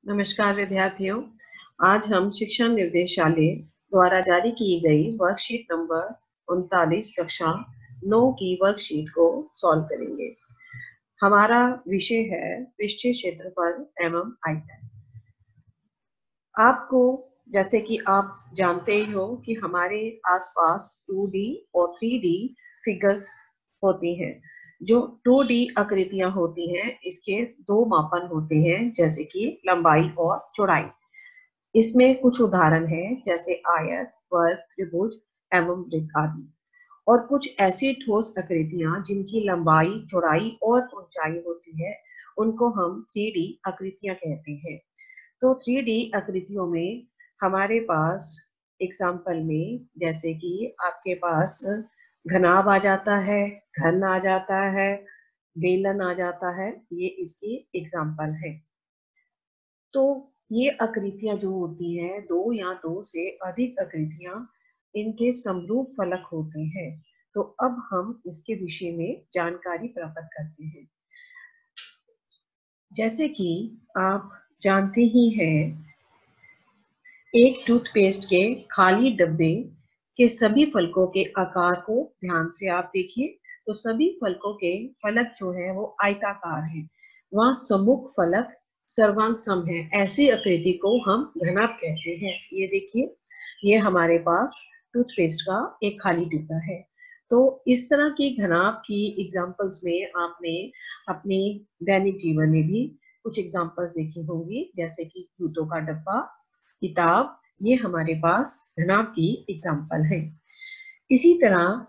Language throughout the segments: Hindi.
नमस्कार विद्यार्थियों। आज हम शिक्षा निर्देशालय द्वारा जारी की गई वर्कशीट नंबर 39 कक्षा 9 की वर्कशीट को सॉल्व करेंगे। हमारा विषय है पृष्ठीय क्षेत्रफल एवं आयतन। आपको जैसे कि आप जानते ही हो कि हमारे आसपास 2D और 3D फिगर्स होती हैं। जो 2D आकृतियां होती हैं इसके दो मापन होते हैं, जैसे कि लंबाई और चौड़ाई। इसमें कुछ उदाहरण हैं, जैसे आयत, वर्ग, त्रिभुज एवं वृत्त आदि। और कुछ ऐसी ठोस आकृतियां जिनकी लंबाई, चौड़ाई और ऊंचाई होती है, उनको हम 3D आकृतियां कहते हैं। तो 3D आकृतियों में हमारे पास एग्जाम्पल में जैसे कि आपके पास घनाभ आ जाता है, घन आ जाता है, बेलन आ जाता है, ये इसकी एग्जाम्पल है। तो ये आकृतियां जो होती हैं, दो या दो से अधिक आकृतियां, इनके समरूप फलक होते हैं। तो अब हम इसके विषय में जानकारी प्राप्त करते हैं। जैसे कि आप जानते ही हैं, एक टूथपेस्ट के खाली डब्बे के सभी फलकों के आकार को ध्यान से आप देखिए, तो सभी फलकों के फलक जो है वो आयताकार है। वहां सम्मुख फलक सर्वांग सम है। ऐसी आकृति को हम घनाभ कहते हैं। ये देखिए, ये हमारे पास टूथपेस्ट का एक खाली डिब्बा है। तो इस तरह की घनाभ की एग्जाम्पल्स में आपने अपने दैनिक जीवन में भी कुछ एग्जाम्पल्स देखी होंगी, जैसे कि जूतों का डब्बा, किताब, ये हमारे पास घनाभ की एग्जाम्पल है। इसी तरह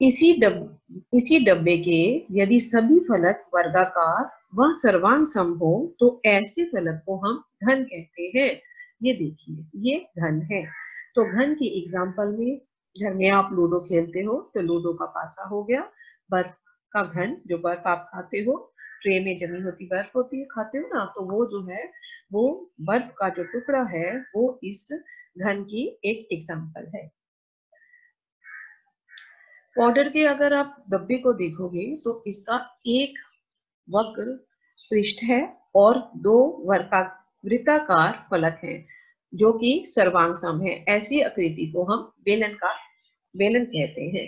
इसी डब्बे के यदि सभी फलक वर्गाकार व सर्वांग सम हो तो ऐसे फलक को हम घन कहते हैं। ये देखिए, ये घन है। तो घन की एग्जाम्पल में, घर में आप लूडो खेलते हो तो लूडो का पासा हो गया। बर्फ का घन, जो बर्फ आप खाते हो, ट्रे में जमी होती बर्फ होती है, खाते हो ना, तो वो जो है वो बर्फ का जो टुकड़ा है वो इस घन की एक एग्जाम्पल है। पाउडर के अगर आप डब्बे को देखोगे तो इसका एक वक्र पृष्ठ है और दो वृत्ताकार फलक हैं, जो कि सर्वांग सम है। ऐसी आकृति को हम बेलन कहते हैं।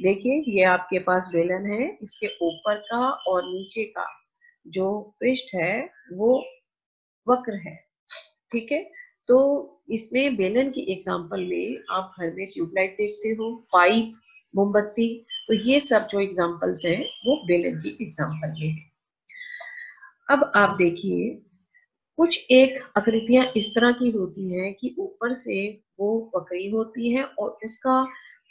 देखिए, ये आपके पास बेलन है, इसके ऊपर का और नीचे का जो पृष्ठ है वो वक्र है। ठीक है। तो इसमें बेलन की एग्जाम्पल में आप घर में ट्यूबलाइट देखते हो, पाइप, मोमबत्ती, तो ये सब जो एग्जाम्पल्स हैं वो बेलन की एग्जाम्पल में है। अब आप देखिए, कुछ एक आकृतियां इस तरह की होती हैं कि ऊपर से वो वक्री होती है और उसका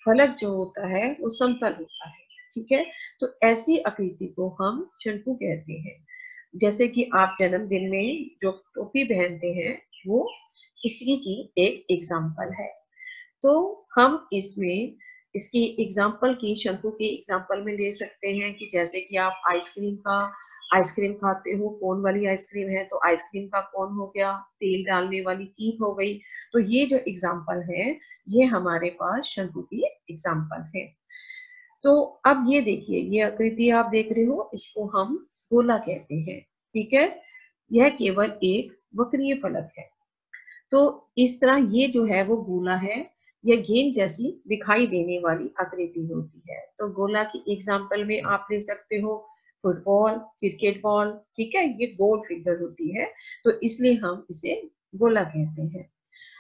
फलक जो होता है वो समतल होता है। ठीक है। तो ऐसी आकृति को हम शंकु कहते हैं। जैसे कि आप जन्मदिन में जो टोपी पहनते हैं वो इसी की एक एग्जाम्पल है। तो हम इसमें इसकी एग्जाम्पल की शंकु की एग्जाम्पल में ले सकते हैं कि जैसे कि आप आइसक्रीम खाते हो, कोन वाली आइसक्रीम है तो आइसक्रीम का कोन हो गया, तेल डालने वाली कीप हो गई। तो ये जो एग्जाम्पल है ये हमारे पास शंकु की एग्जाम्पल है। तो अब ये देखिए, ये आकृति आप देख रहे हो, इसको हम गोला कहते हैं। ठीक है। यह केवल एक वक्रीय फलक है। तो इस तरह ये जो है वो गोला है। यह गेंद जैसी दिखाई देने वाली आकृति होती है। तो गोला की एग्जाम्पल में आप ले सकते हो फुटबॉल, क्रिकेट बॉल। ठीक है, ये गोल फिगर होती है, तो इसलिए हम इसे गोला कहते हैं।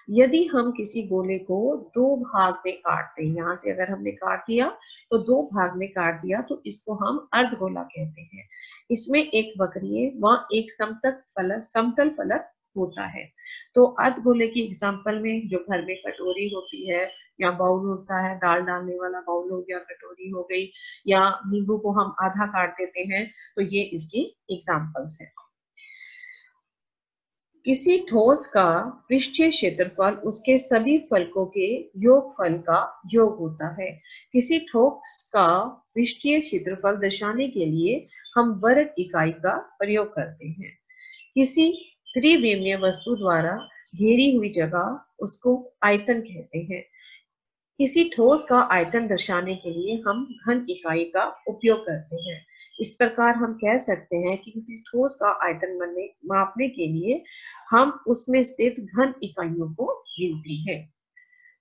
यदि हम किसी गोले को दो भाग में काटते हैं, यहाँ से अगर हमने काट दिया तो दो भाग में काट दिया, तो इसको हम अर्धगोला कहते हैं। इसमें एक वक्रीय व एक समतल फलक होता है। तो अर्धगोले की एग्जाम्पल में जो घर में कटोरी होती है या बाउल होता है, दाल डालने वाला बाउल हो गया, कटोरी हो गई, या नींबू को हम आधा काट देते हैं, तो ये इसकी एग्जाम्पल्स है। किसी ठोस का पृष्ठीय क्षेत्रफल उसके सभी फलकों के योगफल का योग होता है। किसी ठोस का पृष्ठीय क्षेत्रफल दर्शाने के लिए हम वर्ग इकाई का प्रयोग करते हैं। किसी त्रिविमीय वस्तु द्वारा घेरी हुई जगह उसको आयतन कहते हैं। किसी ठोस का आयतन दर्शाने के लिए हम घन इकाई का उपयोग करते हैं। इस प्रकार हम कह सकते हैं कि किसी ठोस का आयतन मापने के लिए हम उसमें स्थित घन इकाइयों को गिनते हैं।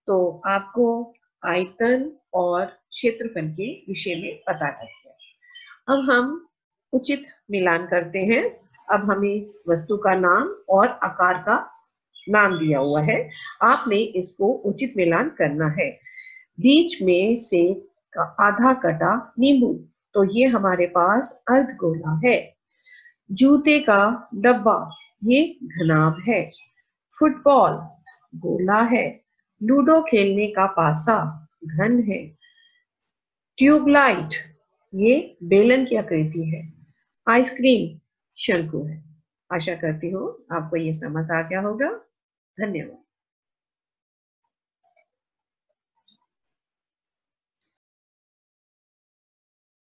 तो आपको आयतन और क्षेत्रफल के विषय में पता लग गया। अब हम उचित मिलान करते हैं। अब हमें वस्तु का नाम और आकार का नाम दिया हुआ है, आपने इसको उचित मिलान करना है। बीच में से आधा कटा नींबू, तो ये हमारे पास अर्धगोला है। जूते का डब्बा, ये घनाभ है। फुटबॉल गोला है। लूडो खेलने का पासा घन है। ट्यूबलाइट, ये बेलन की आकृति है। आइसक्रीम शंकु है। आशा करती हूँ आपको ये समझ आ गया होगा। धन्यवाद।